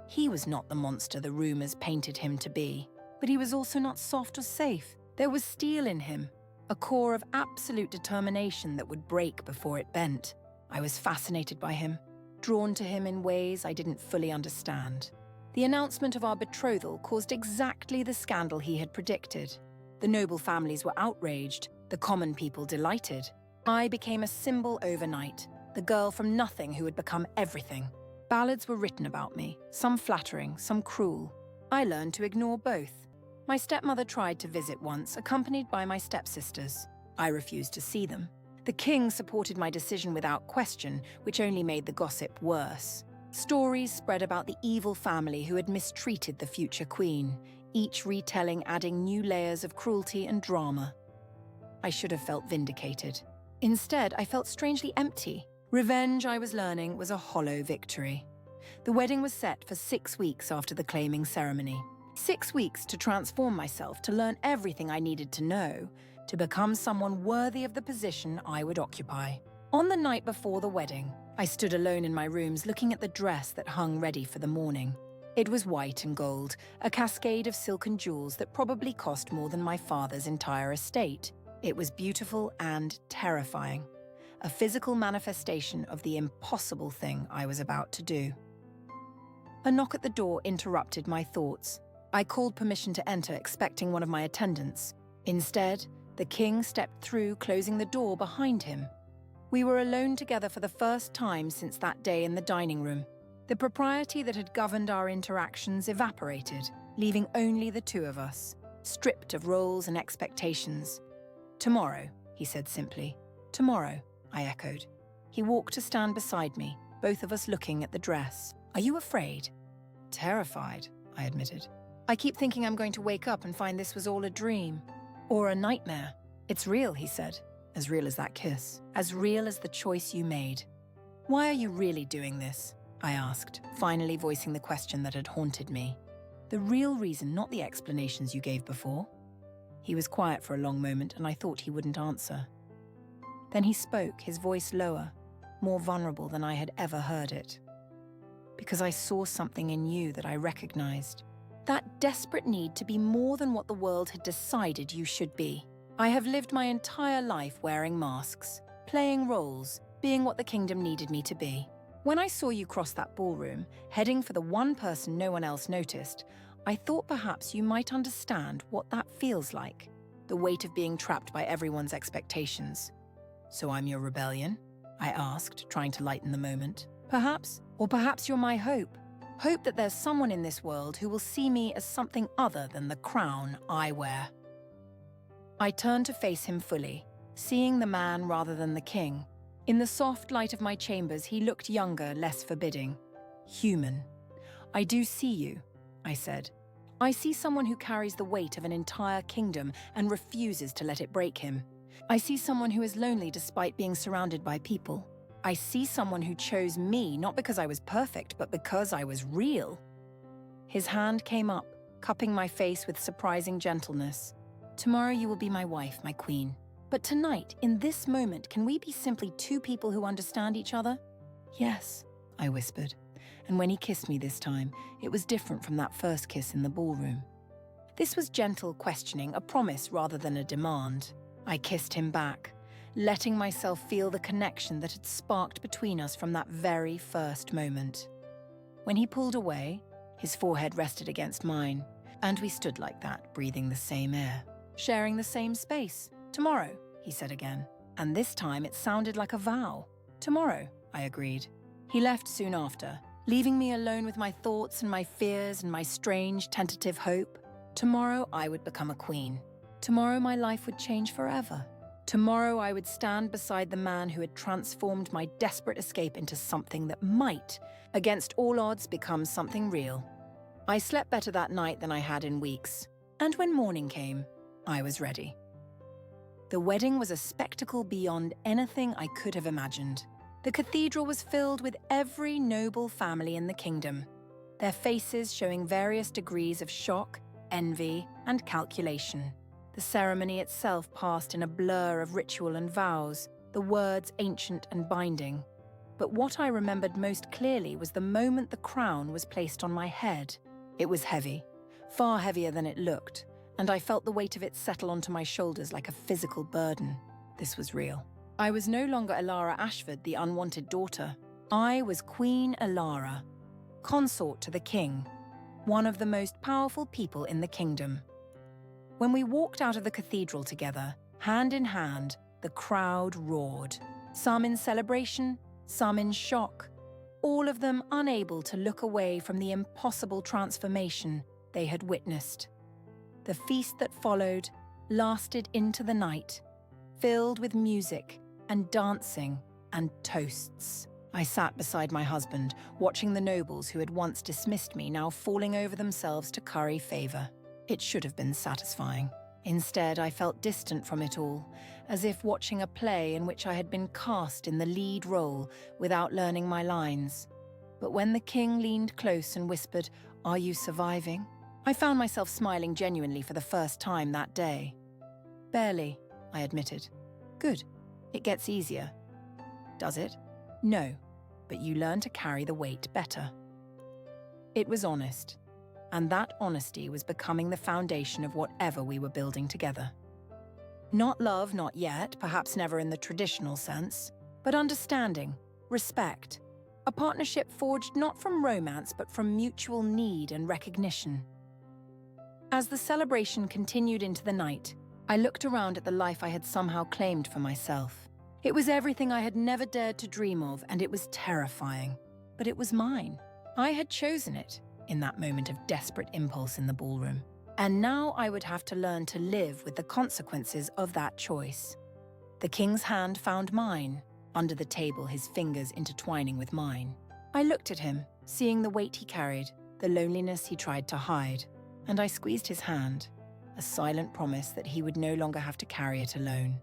He was not the monster the rumors painted him to be, but he was also not soft or safe. There was steel in him, a core of absolute determination that would break before it bent. I was fascinated by him, drawn to him in ways I didn't fully understand. The announcement of our betrothal caused exactly the scandal he had predicted. The noble families were outraged, the common people delighted. I became a symbol overnight, the girl from nothing who had become everything. Ballads were written about me, some flattering, some cruel. I learned to ignore both. My stepmother tried to visit once, accompanied by my stepsisters. I refused to see them. The king supported my decision without question, which only made the gossip worse. Stories spread about the evil family who had mistreated the future queen, each retelling adding new layers of cruelty and drama. I should have felt vindicated. Instead, I felt strangely empty. Revenge, I was learning, was a hollow victory. The wedding was set for 6 weeks after the claiming ceremony. 6 weeks to transform myself, to learn everything I needed to know, to become someone worthy of the position I would occupy. On the night before the wedding, I stood alone in my rooms looking at the dress that hung ready for the morning. It was white and gold, a cascade of silken jewels that probably cost more than my father's entire estate. It was beautiful and terrifying, a physical manifestation of the impossible thing I was about to do. A knock at the door interrupted my thoughts. I called permission to enter, expecting one of my attendants. Instead, the king stepped through, closing the door behind him. We were alone together for the first time since that day in the dining room. The propriety that had governed our interactions evaporated, leaving only the two of us, stripped of roles and expectations. "Tomorrow," he said simply. "Tomorrow," I echoed. He walked to stand beside me, both of us looking at the dress. "Are you afraid?" "Terrified," I admitted. "I keep thinking I'm going to wake up and find this was all a dream. Or a nightmare." "It's real," he said. "As real as that kiss. As real as the choice you made." "Why are you really doing this?" I asked, finally voicing the question that had haunted me. "The real reason, not the explanations you gave before." He was quiet for a long moment, and I thought he wouldn't answer. Then he spoke, his voice lower, more vulnerable than I had ever heard it. "Because I saw something in you that I recognized. That desperate need to be more than what the world had decided you should be. I have lived my entire life wearing masks, playing roles, being what the kingdom needed me to be. When I saw you cross that ballroom, heading for the one person no one else noticed, I thought perhaps you might understand what that feels like, the weight of being trapped by everyone's expectations." "So I'm your rebellion?" I asked, trying to lighten the moment. "Perhaps, or perhaps you're my hope. Hope that there's someone in this world who will see me as something other than the crown I wear." I turned to face him fully, seeing the man rather than the king. In the soft light of my chambers, he looked younger, less forbidding. Human. "I do see you," I said. "I see someone who carries the weight of an entire kingdom and refuses to let it break him. I see someone who is lonely despite being surrounded by people. I see someone who chose me not because I was perfect, but because I was real." His hand came up, cupping my face with surprising gentleness. "Tomorrow you will be my wife, my queen. But tonight, in this moment, can we be simply two people who understand each other?" "Yes," I whispered. And when he kissed me this time, it was different from that first kiss in the ballroom. This was gentle questioning, a promise rather than a demand. I kissed him back, letting myself feel the connection that had sparked between us from that very first moment. When he pulled away, his forehead rested against mine, and we stood like that, breathing the same air, sharing the same space. "Tomorrow," he said again, and this time it sounded like a vow. "Tomorrow," I agreed. He left soon after, leaving me alone with my thoughts and my fears and my strange, tentative hope. Tomorrow I would become a queen. Tomorrow my life would change forever. Tomorrow I would stand beside the man who had transformed my desperate escape into something that might, against all odds, become something real. I slept better that night than I had in weeks, and when morning came, I was ready. The wedding was a spectacle beyond anything I could have imagined. The cathedral was filled with every noble family in the kingdom, their faces showing various degrees of shock, envy, and calculation. The ceremony itself passed in a blur of ritual and vows, the words ancient and binding. But what I remembered most clearly was the moment the crown was placed on my head. It was heavy, far heavier than it looked, and I felt the weight of it settle onto my shoulders like a physical burden. This was real. I was no longer Elara Ashford, the unwanted daughter. I was Queen Elara, consort to the king, one of the most powerful people in the kingdom. When we walked out of the cathedral together, hand in hand, the crowd roared. Some in celebration, some in shock, all of them unable to look away from the impossible transformation they had witnessed. The feast that followed lasted into the night, filled with music and dancing and toasts. I sat beside my husband, watching the nobles who had once dismissed me now falling over themselves to curry favor. It should have been satisfying. Instead, I felt distant from it all, as if watching a play in which I had been cast in the lead role without learning my lines. But when the king leaned close and whispered, "Are you surviving?" I found myself smiling genuinely for the first time that day. "Barely," I admitted. Good. It gets easier. Does it? No, but you learn to carry the weight better. It was honest, and that honesty was becoming the foundation of whatever we were building together. Not love, not yet, perhaps never in the traditional sense, but understanding, respect, a partnership forged not from romance but from mutual need and recognition. As the celebration continued into the night, I looked around at the life I had somehow claimed for myself. It was everything I had never dared to dream of, and it was terrifying. But it was mine. I had chosen it in that moment of desperate impulse in the ballroom. And now I would have to learn to live with the consequences of that choice. The king's hand found mine, under the table, his fingers intertwining with mine. I looked at him, seeing the weight he carried, the loneliness he tried to hide, and I squeezed his hand, a silent promise that he would no longer have to carry it alone.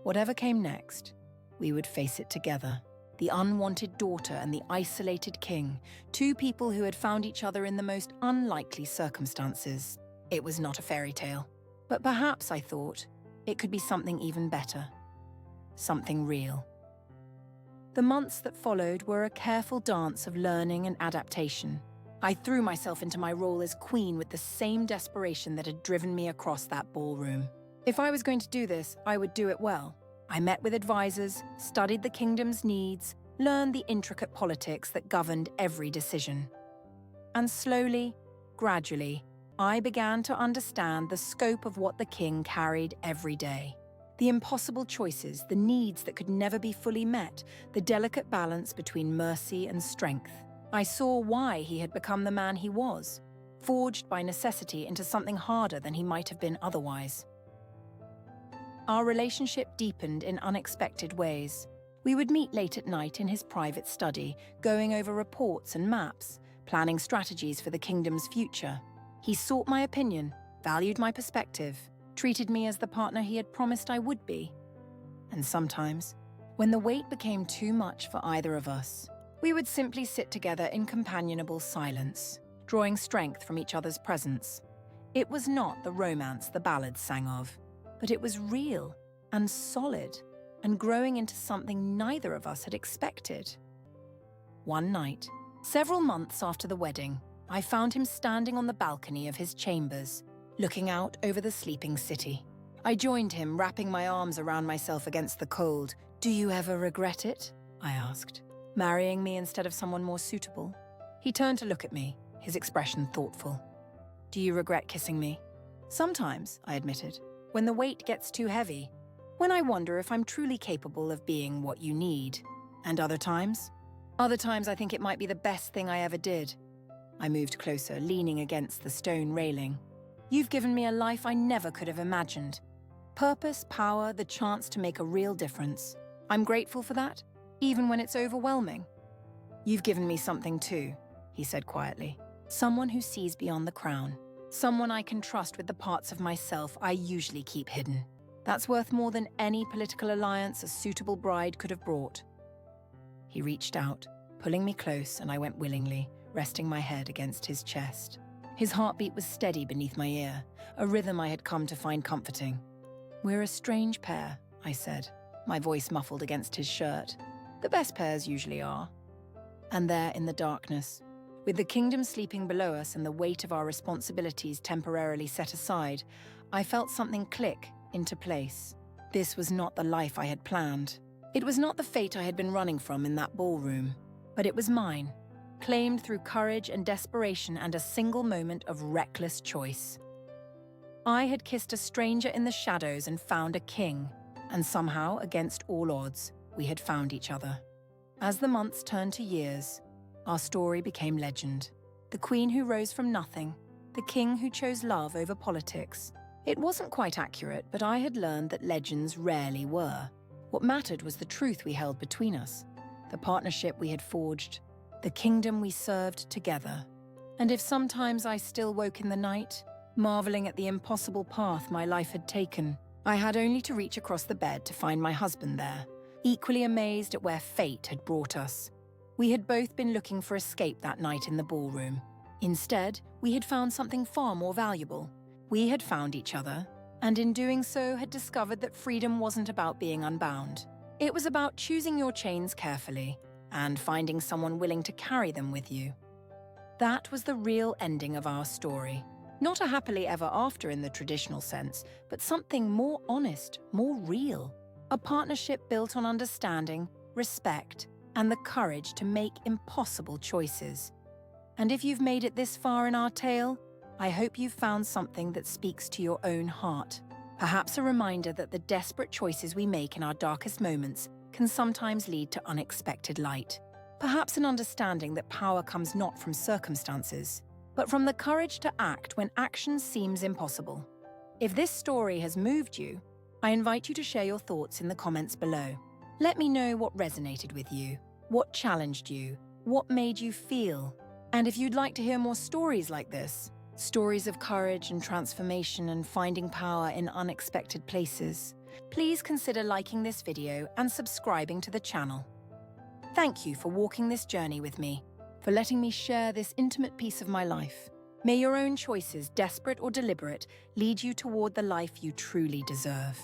Whatever came next, we would face it together. The unwanted daughter and the isolated king, two people who had found each other in the most unlikely circumstances. It was not a fairy tale. But perhaps, I thought, it could be something even better. Something real. The months that followed were a careful dance of learning and adaptation. I threw myself into my role as queen with the same desperation that had driven me across that ballroom. If I was going to do this, I would do it well. I met with advisors, studied the kingdom's needs, learned the intricate politics that governed every decision. And slowly, gradually, I began to understand the scope of what the king carried every day. The impossible choices, the needs that could never be fully met, the delicate balance between mercy and strength. I saw why he had become the man he was, forged by necessity into something harder than he might have been otherwise. Our relationship deepened in unexpected ways. We would meet late at night in his private study, going over reports and maps, planning strategies for the kingdom's future. He sought my opinion, valued my perspective, treated me as the partner he had promised I would be. And sometimes, when the weight became too much for either of us, we would simply sit together in companionable silence, drawing strength from each other's presence. It was not the romance the ballads sang of, but it was real and solid and growing into something neither of us had expected. One night, several months after the wedding, I found him standing on the balcony of his chambers, looking out over the sleeping city. I joined him, wrapping my arms around myself against the cold. "Do you ever regret it?" I asked. "Marrying me instead of someone more suitable?" He turned to look at me, his expression thoughtful. "Do you regret kissing me?" "Sometimes," I admitted. "When the weight gets too heavy. When I wonder if I'm truly capable of being what you need. And other times? Other times I think it might be the best thing I ever did." I moved closer, leaning against the stone railing. "You've given me a life I never could have imagined. Purpose, power, the chance to make a real difference. I'm grateful for that, even when it's overwhelming." "You've given me something too," he said quietly. "Someone who sees beyond the crown. Someone I can trust with the parts of myself I usually keep hidden. That's worth more than any political alliance a suitable bride could have brought." He reached out, pulling me close, and I went willingly, resting my head against his chest. His heartbeat was steady beneath my ear, a rhythm I had come to find comforting. "We're a strange pair," I said, my voice muffled against his shirt. "The best pairs usually are." And there in the darkness, with the kingdom sleeping below us and the weight of our responsibilities temporarily set aside, I felt something click into place. This was not the life I had planned. It was not the fate I had been running from in that ballroom, but it was mine, claimed through courage and desperation and a single moment of reckless choice. I had kissed a stranger in the shadows and found a king, and somehow, against all odds, we had found each other. As the months turned to years, our story became legend. The queen who rose from nothing, the king who chose love over politics. It wasn't quite accurate, but I had learned that legends rarely were. What mattered was the truth we held between us, the partnership we had forged, the kingdom we served together. And if sometimes I still woke in the night, marveling at the impossible path my life had taken, I had only to reach across the bed to find my husband there, equally amazed at where fate had brought us. We had both been looking for escape that night in the ballroom. Instead, we had found something far more valuable. We had found each other, and in doing so had discovered that freedom wasn't about being unbound. It was about choosing your chains carefully and finding someone willing to carry them with you. That was the real ending of our story. Not a happily ever after in the traditional sense, but something more honest, more real. A partnership built on understanding, respect, and the courage to make impossible choices. And if you've made it this far in our tale, I hope you've found something that speaks to your own heart. Perhaps a reminder that the desperate choices we make in our darkest moments can sometimes lead to unexpected light. Perhaps an understanding that power comes not from circumstances, but from the courage to act when action seems impossible. If this story has moved you, I invite you to share your thoughts in the comments below. Let me know what resonated with you, what challenged you, what made you feel. And if you'd like to hear more stories like this, stories of courage and transformation and finding power in unexpected places, please consider liking this video and subscribing to the channel. Thank you for walking this journey with me, for letting me share this intimate piece of my life. May your own choices, desperate or deliberate, lead you toward the life you truly deserve.